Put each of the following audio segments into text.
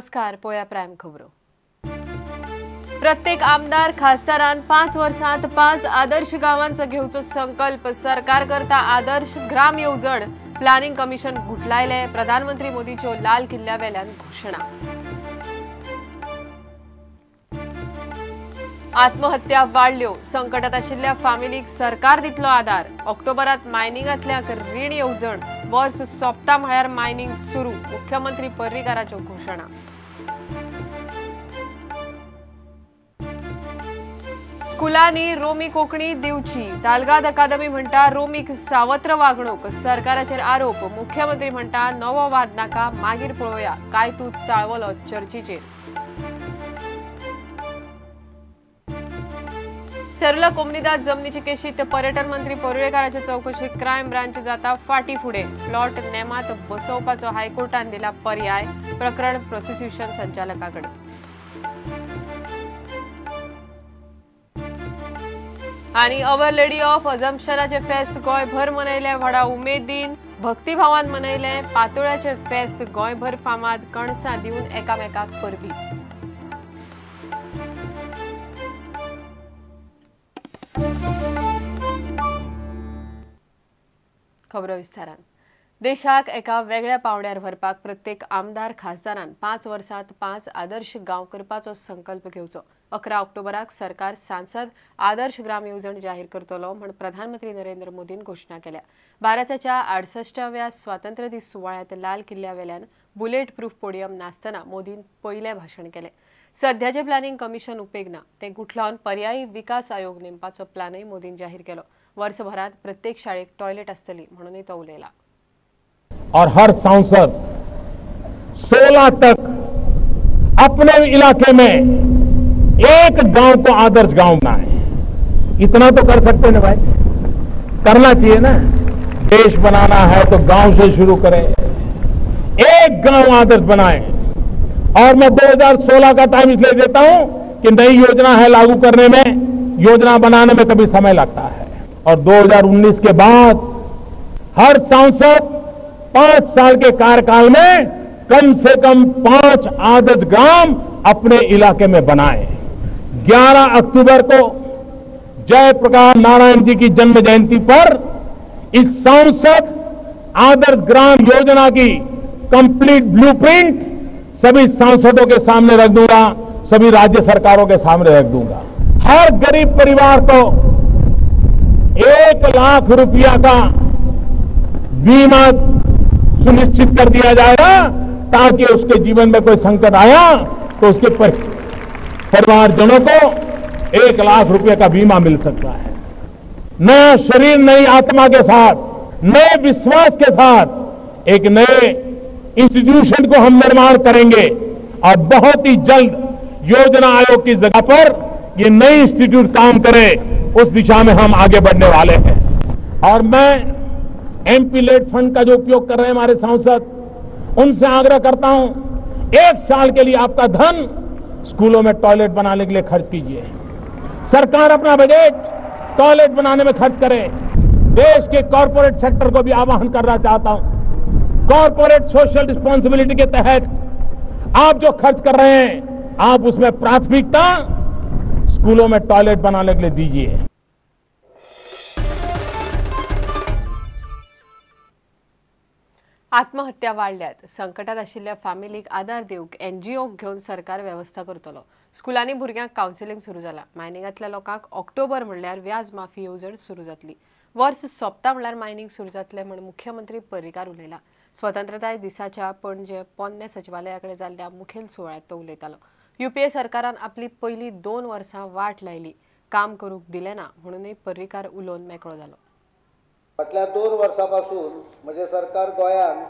नमस्कार, पोया प्राइम खबरो। प्रत्येक आमदार खासदारान 5 वर्षांत 5 आदर्श गावांचो घेवचो संकल्प सरकार करता। आदर्श ग्राम येवजण प्लॅनिंग कमिशन घुटलायले। प्रधानमंत्री मोदीच्यो लाल किल्ल्यावेल्यान घोषणा। आत्महत्या वाढल्यो। संकटात आशिल्ल्या फॅमिलीक सरकार दितलो आधार। ऑक्टोबरात मायनिंगांतल्याक रीण येवजण। वर्स सोंपता म्हळ्यार मायनिंग सुरू। मुख्यमंत्री पर्रीकाराच्यो घोषणा। स्कुलांनी रोमी कोंकणी दिवची। दालगाद अकादमी म्हणटा रोमीक सावत्र वागणूक। सरकाराचेर आरोप। मुख्यमंत्री म्हणटा नवो वाद नाका, मागीर पळोवया। कायतूच चाळवलो चर्चीचेर। सेर्ला कोमनीदाद जमनीचे केशीत पर्यटन मंत्री पर्रीकाराचे चौकशी। क्रायम ब्रांच जाता फाटी फुडें। प्लॉट नेमात बसोवपाचो हायकोर्टान दिला पर्याय। प्रकरण प्रोसिक्युशन संचालकाकडे। आणि अवर लेडी ऑफ अजम्पशनाचे फेस्त गोंयभर मनयले। व्हडा उमेदीन भक्तिभावान मनयले। पातोळ्याचे फेस्त गोंयभर फामाद। कणसां दिवन एकामेकाक परबी। खबरो विस्तारान। देशाक एका वेगळ्या पावंड्यार व्हरपाक प्रत्येक आमदार खासदारान 5 वर्षांत 5 आदर्श गांव करपाचो संकल्प घेवचो। 11 ऑक्टोबराक सरकार सांसद आदर्श ग्राम येवजण जाहीर करतलो म्हण प्रधानमंत्री नरेंद्र मोदीन घोषणा केल्या। भारताच्या 68व्या स्वातंत्र्य दीस सुवाळ्यात लाल किल्ल्यावेल्यान बुलेट प्रूफ पोडियम नासतना मोदीन पयले भाषण केले। सध्याचे प्लॅनिंग कमिशन उपेग ना, ते गुठलावन पर्यायी विकास आयोग नेमपाचो प्लॅनय मोदीन जाहीर केलो। वर्षभरात प्रत्येक शाळेक टॉयलेट आसतली म्हणूनय तो उलयला। और हर सांसद 16 तक अपने इलाके में एक गांव को आदर्श गांव बनाए। इतना तो कर सकते हैं ना भाई, करना चाहिए ना। देश बनाना है तो गांव से शुरू करें, एक गांव आदर्श बनाए। और मैं 2016 का टाइम इसलिए देता हूं कि नई योजना है, लागू करने में, योजना बनाने में कभी समय लगता है। और 2019 के बाद हर सांसद 5 साल के कार्यकाल में कम से कम 5 आदर्श ग्राम अपने इलाके में बनाए। 11 अक्टूबर को जयप्रकाश नारायण जी की जन्म जयंती पर इस सांसद आदर्श ग्राम योजना की कंप्लीट ब्लूप्रिंट सभी सांसदों के सामने रख दूंगा, सभी राज्य सरकारों के सामने रख दूंगा। हर गरीब परिवार को 1 लाख रुपया का बीमा सुनिश्चित कर दिया जाएगा, ताकि उसके जीवन में कोई संकट आया तो उसके परिवारजनों को 1 लाख रुपए का बीमा मिल सकता है। नया शरीर, नई आत्मा के साथ, नए विश्वास के साथ एक नए इंस्टीट्यूशन को हम निर्माण करेंगे। और बहुत ही जल्द योजना आयोग की जगह पर ये नई इंस्टीट्यूट काम करे, उस दिशा में हम आगे बढ़ने वाले हैं। और मैं एमपी लेड फंड का जो उपयोग कर रहे हैं हमारे सांसद, उनसे आग्रह करता हूं, 1 साल के लिए आपका धन स्कूलों में टॉयलेट बनाने के लिए खर्च कीजिए। सरकार अपना बजट टॉयलेट बनाने में खर्च करे। देश के कॉर्पोरेट सेक्टर को भी आह्वान करना चाहता हूं, कॉर्पोरेट सोशल रिस्पॉन्सिबिलिटी के तहत आप जो खर्च कर रहे हैं, आप उसमें प्राथमिकता स्कूलों में टॉयलेट बनाने के लिए दीजिए। आत्महत्या वाढल्यात। संकटात आशिल्ल्या फॅमिलीक आधार दिवंक एनजीओ घेवन सरकार व्यवस्था करतलो। स्कुलांनी भुरग्यांक कावन्सिलिंग सुरू जाला। मायनिंगांतल्या लोकांक ऑक्टोबर म्हणल्यार व्याज माफी येवजण सुरू जातली। वर्स सोंपता म्हणल्यार मायनिंग सुरू जातले म्हण मुख्यमंत्री पर्रीकार उलयला। स्वतंत्रताय दिसाच्या पणजे पोन्ने सचिवालयाकडे जाल्ल्या मुखेल सुवाळ्यात तो उलयतालो। यूपीए सरकारान आपली पयली 2 वर्सां वाट लायली, काम करूंक दिले ना म्हणूनय पर्रीकार उलोवन मेकळो जालो। फाटल्या 2 वर्सांपासून म्हजे सरकार गोंयान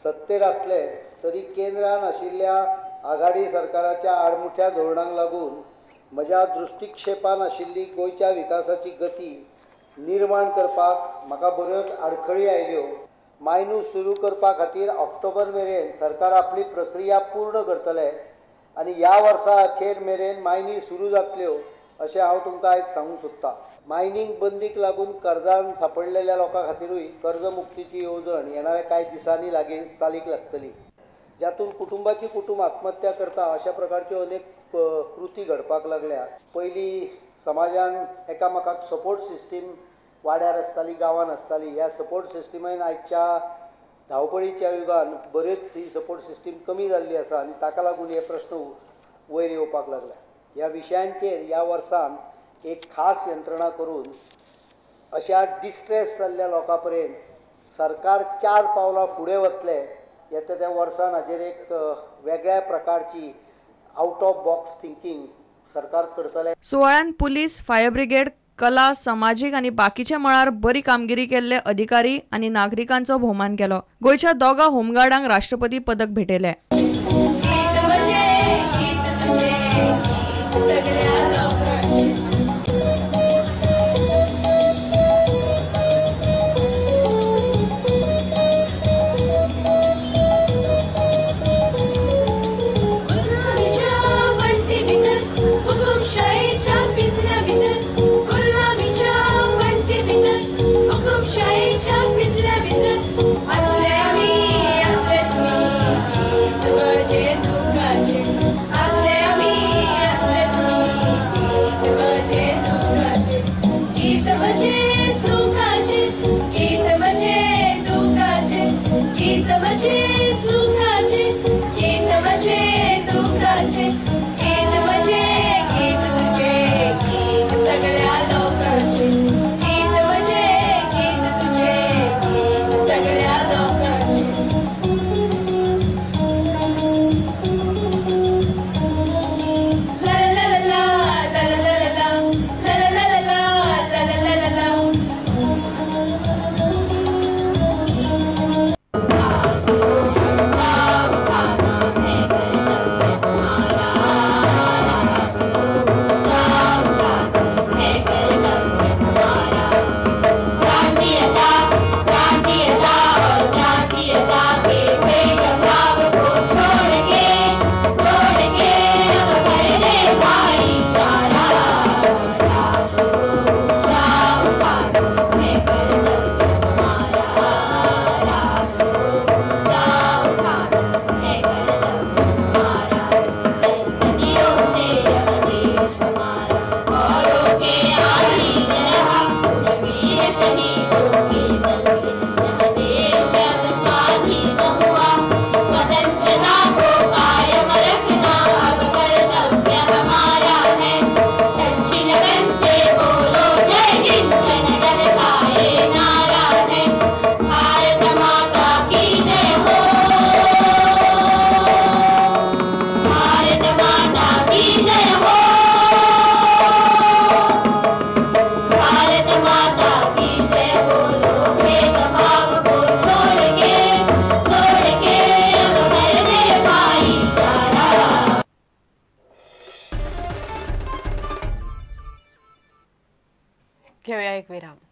सत्तेर असले तरी केंद्रान आशिल्ल्या आघाडी सरकाराच्या आडमुठ्या धोरणांक लागून म्हज्या दृष्टिक्षेपान आशिल्ली गोंयच्या विकासाची गती निर्माण करपाक म्हाका बऱ्योच आडखळी आयल्यो। मायनू सुरू करपा खातीर ऑक्टोबर मेरेन सरकार आपली प्रक्रिया पूर्ण करतले आनी ह्या वर्सा अखेर मेरेन मायनी सुरू जातल्यो अशें हांव तुमकां आयज सांगूंक सोदतां। मायनिंग बंदीक लागून कर्जान सांपडलेल्या लोकां खातीरूय कर्ज मुक्तीची येवजण येणाऱ्या कांय दिसांनी चालीक लागतली। ज्यातून कुटुंबाची कुटुंब आत्महत्या करता अशा प्रकारच्यो अनेक कृती घडपाक लागल्या। पहिली समाजान एकामेकाक सपोर्ट सिस्टीम वाड्यार आसताली, गांवांत आसताली, ह्या सपोर्ट सिस्टमीन आयच्या धांवपळीच्या युगान बरेच ही सपोर्ट सिस्टीम कमी जाल्ली आसा आनी ताका लागून हे प्रश्न वयर येवपाक लागल्या। ह्या विशयांचेर ह्या वर्सान एक खास यंत्रणा करून अशा डिस्ट्रेस जाल्ल्या लोकां पर्यंत सरकार 4 पावलां फुडें वतले येता त्या वर्सान हाजेर एक वेगळ्या प्रकारची आउट ऑफ बॉक्स थिंकिंग सरकार करतले। सुवाळ्यान पुलीस, फायर ब्रिगेड, कला, सामाजीक आनी बाकीच्या मळार बरी कामगिरी केल्ले अधिकारी आनी नागरिकांचो भोवमान केलो। गोंयच्या दोगा होमगार्डांक राष्ट्रपती पदक भेटयले। घेऊया एक विराम।